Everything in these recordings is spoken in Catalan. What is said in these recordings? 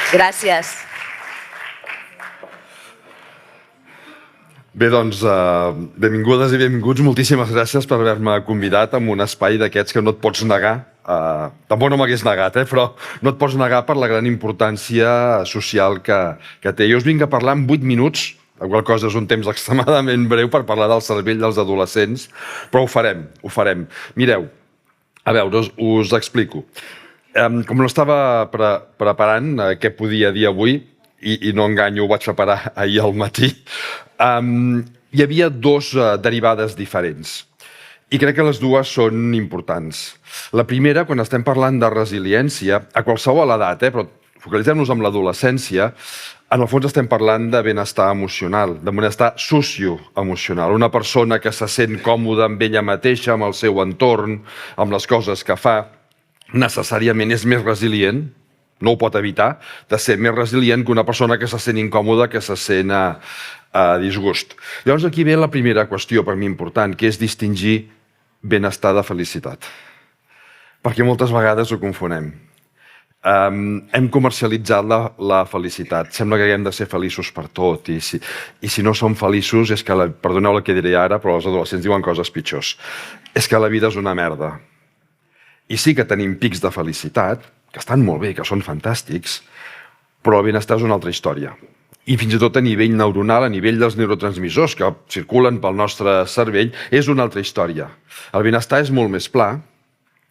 Gràcies. Bé, doncs, benvingudes i benvinguts. Moltíssimes gràcies per haver-me convidat a un espai d'aquests que no et pots negar. Tampoc no m'hagués negat, però no et pots negar per la gran importància social que té. Jo us vinc a parlar en 8 minuts, la qual cosa és un temps extremadament breu per parlar del cervell dels adolescents, però ho farem. Mireu, a veure, us explico. Com no estava preparant què podia dir avui, i no enganyo, ho vaig preparar ahir al matí, hi havia dues derivades diferents. I crec que les dues són importants. La primera, quan estem parlant de resiliència, a qualsevol edat, però focalitzem-nos en l'adolescència, en el fons estem parlant de benestar emocional, de benestar socioemocional. Una persona que se sent còmoda amb ella mateixa, amb el seu entorn, amb les coses que fa, necessàriament és més resilient, no ho pot evitar, de ser més resilient que una persona que se sent incòmoda, que se sent a disgust. Llavors aquí ve la primera qüestió per mi important, que és distingir benestar de felicitat. Perquè moltes vegades ho confonem. Hem comercialitzat la felicitat. Sembla que haguem de ser feliços per tot. I si no som feliços, és que, perdoneu el que diré ara, però els adolescents diuen coses pitjors. És que la vida és una merda. I sí que tenim pics de felicitat, que estan molt bé, que són fantàstics, però el benestar és una altra història. I fins i tot a nivell neuronal, a nivell dels neurotransmissors que circulen pel nostre cervell, és una altra història. El benestar és molt més pla,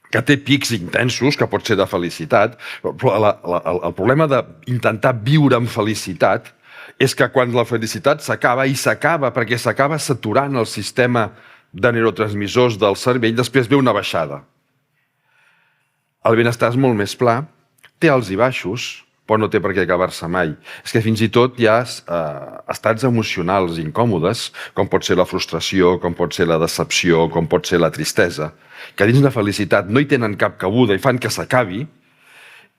que té pics intensos, que pot ser de felicitat, però el problema d'intentar viure amb felicitat és que quan la felicitat s'acaba, i s'acaba perquè s'acaba saturant el sistema de neurotransmissors del cervell, després ve una baixada. El benestar és molt més pla, té alts i baixos, però no té per què acabar-se mai. És que fins i tot hi ha estats emocionals incòmodes, com pot ser la frustració, com pot ser la decepció, com pot ser la tristesa, que dins la felicitat no hi tenen cap cabuda i fan que s'acabi,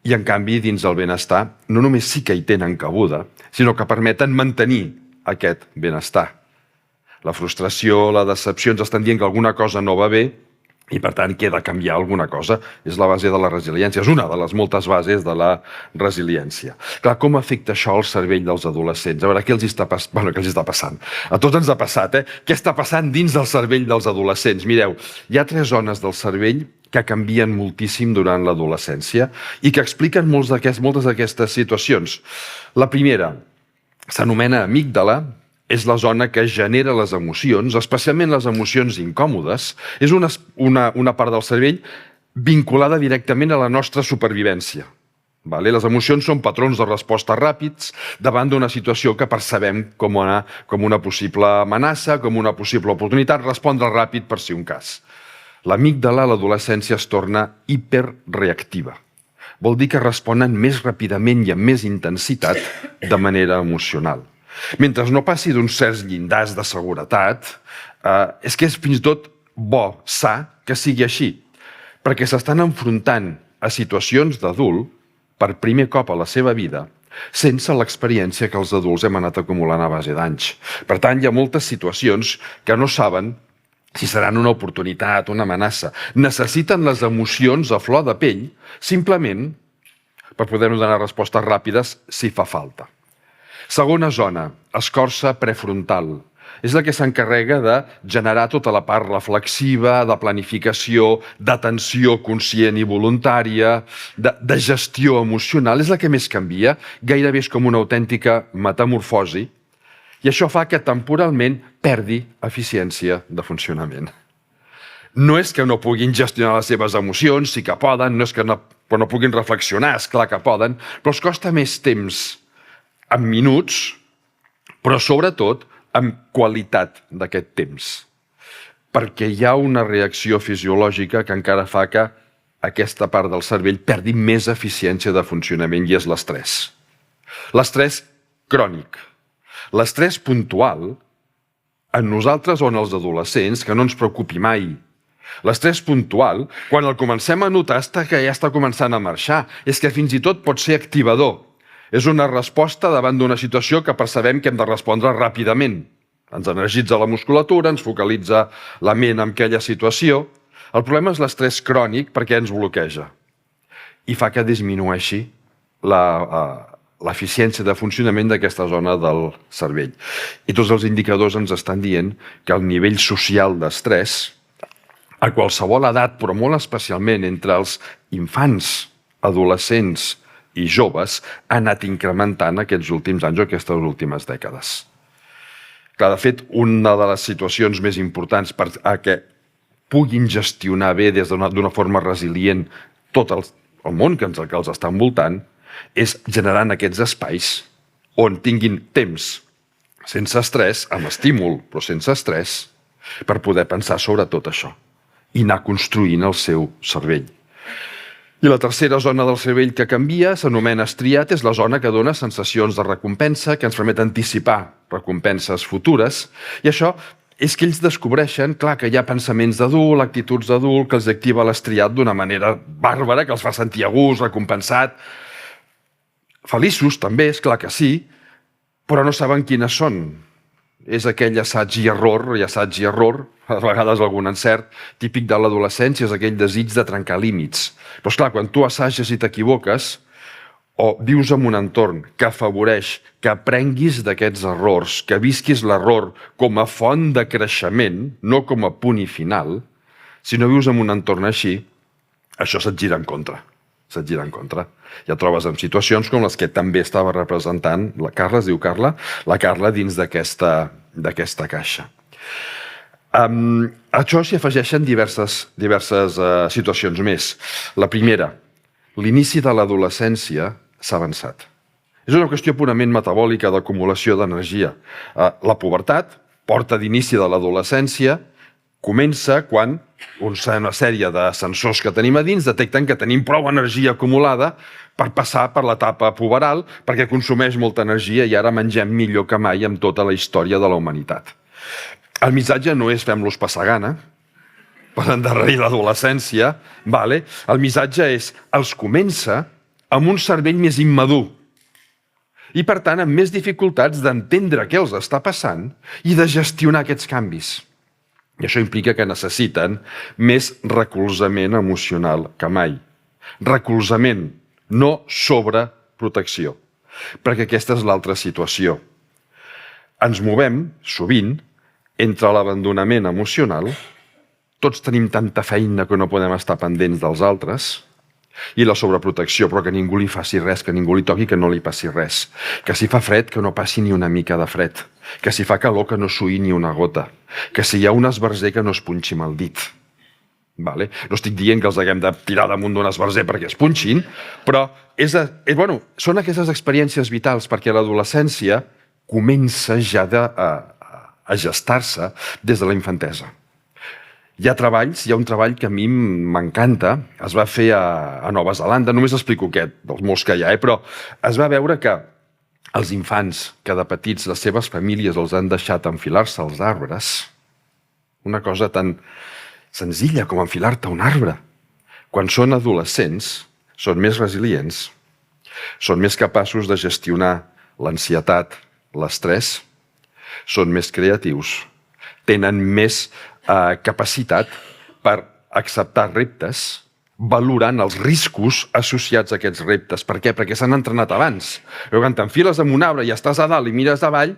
i en canvi dins el benestar no només sí que hi tenen cabuda, sinó que permeten mantenir aquest benestar. La frustració, la decepció ens estan dient que alguna cosa no va bé, i per tant que ha de canviar alguna cosa. És la base de la resiliència, és una de les moltes bases de la resiliència. Clar, com afecta això al cervell dels adolescents? A veure, què els està passant? A tots ens ha passat, Què està passant dins del cervell dels adolescents? Mireu, hi ha 3 zones del cervell que canvien moltíssim durant l'adolescència i que expliquen moltes d'aquestes situacions. La primera s'anomena amígdala, és la zona que genera les emocions, especialment les emocions incòmodes. És una part del cervell vinculada directament a la nostra supervivència. Les emocions són patrons de resposta ràpids davant d'una situació que percebem com una possible amenaça, com una possible oportunitat, respondre ràpid per si un cas. L'amígdala a l'adolescència es torna hiperreactiva. Vol dir que responen més ràpidament i amb més intensitat de manera emocional. Mentre no passi d'uns certs llindars de seguretat, és que és fins i tot bo, sa, que sigui així, perquè s'estan enfrontant a situacions d'adult per primer cop a la seva vida sense l'experiència que els adults hem anat acumulant a base d'anys. Per tant, hi ha moltes situacions que no saben si seran una oportunitat, una amenaça. Necessiten les emocions a flor de pell simplement per poder-nos donar respostes ràpides si fa falta. Segona zona, escorça prefrontal. És la que s'encarrega de generar tota la part reflexiva, de planificació, d'atenció conscient i voluntària, de gestió emocional. És la que més canvia, gairebé és com una autèntica metamorfosi, i això fa que temporalment perdi eficiència de funcionament. No és que no puguin gestionar les seves emocions, sí que poden, no és que no puguin reflexionar, és clar que poden, però els costa més temps en minuts, però sobretot en qualitat d'aquest temps. Perquè hi ha una reacció fisiològica que encara fa que aquesta part del cervell perdi més eficiència de funcionament, i és l'estrès. L'estrès crònic. L'estrès puntual, en nosaltres o en els adolescents, que no ens preocupi mai. L'estrès puntual, quan el comencem a notar, que ja està començant a marxar. És que fins i tot pot ser activador. És una resposta davant d'una situació que percebem que hem de respondre ràpidament. Ens energitza la musculatura, ens focalitza la ment en aquella situació. El problema és l'estrès crònic perquè ens bloqueja i fa que disminueixi l'eficiència de funcionament d'aquesta zona del cervell. I tots els indicadors ens estan dient que el nivell social d'estrès, a qualsevol edat, però molt especialment entre els infants, adolescents i joves, ha anat incrementant aquests últims anys o aquestes últimes dècades. Clar, de fet, una de les situacions més importants perquè puguin gestionar bé des d'una forma resilient tot el món que els està envoltant és generant aquests espais on tinguin temps sense estrès, amb estímul, però sense estrès, per poder pensar sobre tot això i anar construint el seu cervell. I la tercera zona del cervell que canvia s'anomena estriat, és la zona que dona sensacions de recompensa, que ens permet anticipar recompenses futures, i això és que ells descobreixen, clar, que hi ha pensaments d'adult, actituds d'adult, que els activa l'estriat d'una manera bàrbara, que els fa sentir a gust, recompensat. Feliços, també, és clar que sí, però no saben quines són. És aquell assaig i error, a vegades algun encert, típic de l'adolescència, és aquell desig de trencar límits. Però esclar, quan tu assages i t'equivoques, o vius en un entorn que afavoreix que aprenguis d'aquests errors, que visquis l'error com a font de creixement, no com a punt i final, si no vius en un entorn així, això se't gira en contra. Ja trobes en situacions com les que també estava representant la Carla, es diu Carla, la Carla dins d'aquesta caixa. A això s'hi afegeixen diverses situacions més. La primera, l'inici de l'adolescència s'ha avançat. És una qüestió purament metabòlica d'acumulació d'energia. La pubertat, porta d'inici de l'adolescència, comença quan una sèrie de sensors que tenim a dins detecten que tenim prou energia acumulada per passar per l'etapa puberal perquè consumeix molta energia i ara mengem millor que mai amb tota la història de la humanitat. El missatge no és fem-los passar gana per endarrerir l'adolescència, el missatge és els comença amb un cervell més immadur i per tant amb més dificultats d'entendre què els està passant i de gestionar aquests canvis. I això implica que necessiten més recolzament emocional que mai. Recolzament, no sobreprotecció. Perquè aquesta és l'altra situació. Ens movem, sovint, entre l'abandonament emocional, tots tenim tanta feina que no podem estar pendents dels altres, i la sobreprotecció, però que ningú li faci res, que ningú li toqui, que no li passi res. Que si fa fred, que no passi ni una mica de fred. Que si fa calor, que no suï ni una gota. Que si hi ha un esbarzer, que no es punxi amb el dit. No estic dient que els haguem de tirar damunt d'un esbarzer perquè es punxin, però són aquestes experiències vitals perquè l'adolescència comença ja a gestar-se des de la infantesa. Hi ha un treball que a mi m'encanta, es va fer a Nova Zelanda, només explico aquest, dels molts que hi ha, però es va veure que els infants que de petits les seves famílies els han deixat enfilar-se als arbres, una cosa tan senzilla com enfilar-te a un arbre, quan són adolescents són més resilients, són més capaços de gestionar l'ansietat, l'estrès, són més creatius, tenen més capacitat per acceptar reptes, valorant els riscos associats a aquests reptes. Per què? Perquè s'han entrenat abans. Però quan t'enfiles en un arbre i estàs a dalt i mires avall,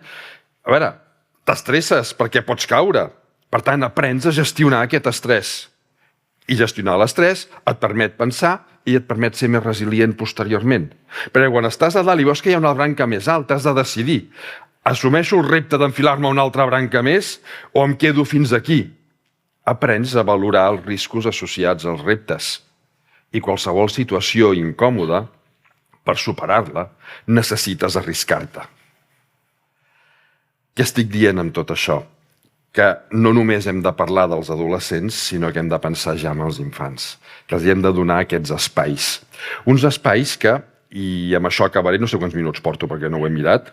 t'estresses perquè pots caure. Per tant, aprens a gestionar aquest estrès. I gestionar l'estrès et permet pensar i et permet ser més resilient posteriorment. Perquè quan estàs a dalt i veus que hi ha una branca més alta, has de decidir: assumeixo el repte d'enfilar-me a una altra branca més o em quedo fins aquí? Aprens a valorar els riscos associats als reptes. I qualsevol situació incòmoda, per superar-la, necessites arriscar-te. Què estic dient amb tot això? Que no només hem de parlar dels adolescents, sinó que hem de pensar ja en els infants, que els hem de donar aquests espais. Uns espais que, i amb això acabaré, no sé quants minuts porto perquè no ho he mirat,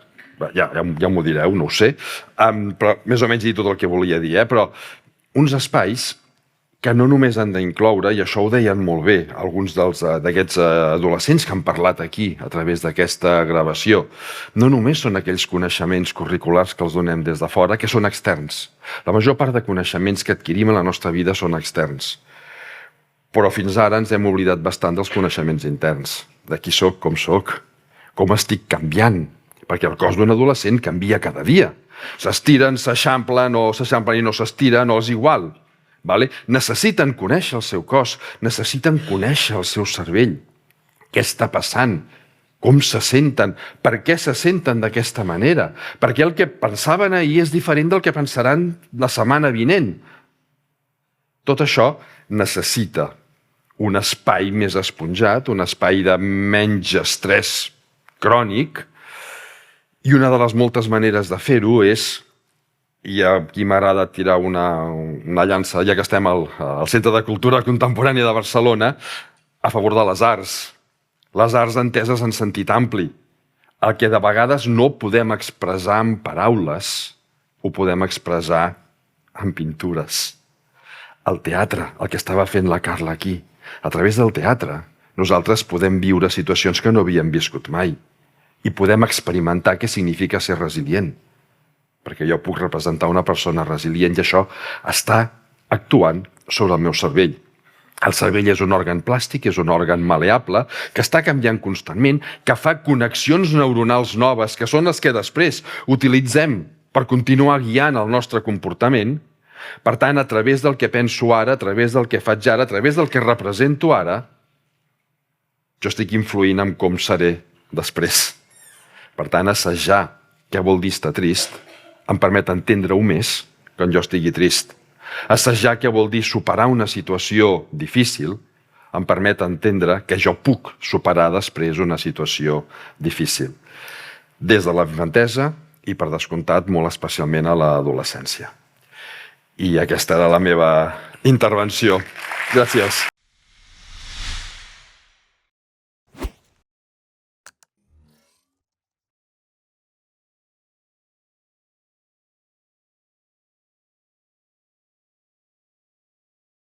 ja m'ho direu, no ho sé, però més o menys he dit tot el que volia dir, però uns espais que no només han d'incloure, i això ho deien molt bé alguns d'aquests adolescents que han parlat aquí a través d'aquesta gravació, no només són aquells coneixements curriculars que els donem des de fora, que són externs. La major part de coneixements que adquirim a la nostra vida són externs. Però fins ara ens hem oblidat bastant dels coneixements interns, de qui soc, com soc, com estic canviant, perquè el cos d'un adolescent canvia cada dia. S'estiren, s'eixamplen o s'eixamplen i no s'estiren, o és igual. Necessiten conèixer el seu cos, necessiten conèixer el seu cervell. Què està passant? Com se senten? Per què se senten d'aquesta manera? Perquè el que pensaven ahir és diferent del que pensaran la setmana vinent. Tot això necessita un espai més esponjat, un espai de menys estrès crònic, i una de les moltes maneres de fer-ho és, i aquí m'agrada tirar una llança, ja que estem al Centre de Cultura Contemporània de Barcelona, a favor de les arts enteses en sentit ampli. El que de vegades no podem expressar en paraules, ho podem expressar en pintures. El teatre, el que estava fent la Carla aquí. A través del teatre, nosaltres podem viure situacions que no havíem viscut mai i podem experimentar què significa ser resilient. Perquè jo puc representar una persona resilient i això està actuant sobre el meu cervell. El cervell és un òrgan plàstic, és un òrgan maleable, que està canviant constantment, que fa connexions neuronals noves, que són les que després utilitzem per continuar guiant el nostre comportament. Per tant, a través del que penso ara, a través del que faig ara, a través del que represento ara, jo estic influint en com seré després. Per tant, assajar què vol dir estar trist em permet entendre-ho més quan jo estigui trist. Assajar què vol dir superar una situació difícil em permet entendre que jo puc superar després una situació difícil. Des de la infantesa i, per descomptat, molt especialment a l'adolescència. I aquesta era la meva intervenció. Gràcies.